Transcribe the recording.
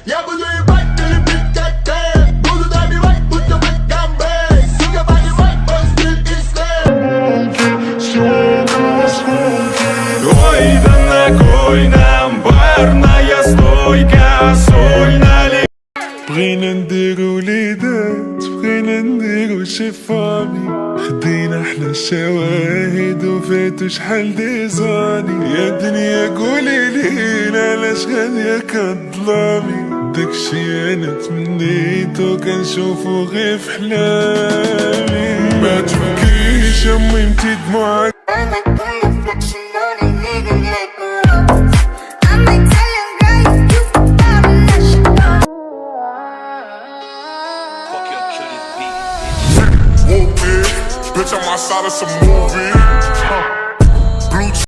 Yeah, but you ain't right till you beat that damn. Do the dirty right, put your back down bad. You your body right, but still it's there. Ой, да на кой нам барная стойка, соль налей. بغينا نديرو وليدات، بغينا نديرو شي فامي، خدينا حنا الشواهد وفاتو شحال ديزاني. يا دنيا قولي لي علاش غادية كظلامي، داكشي انا تمنيتو كنشوفو غير في حلامي. ما تبكيش امي انتي دموعك Bitch, I'm outside of some movie.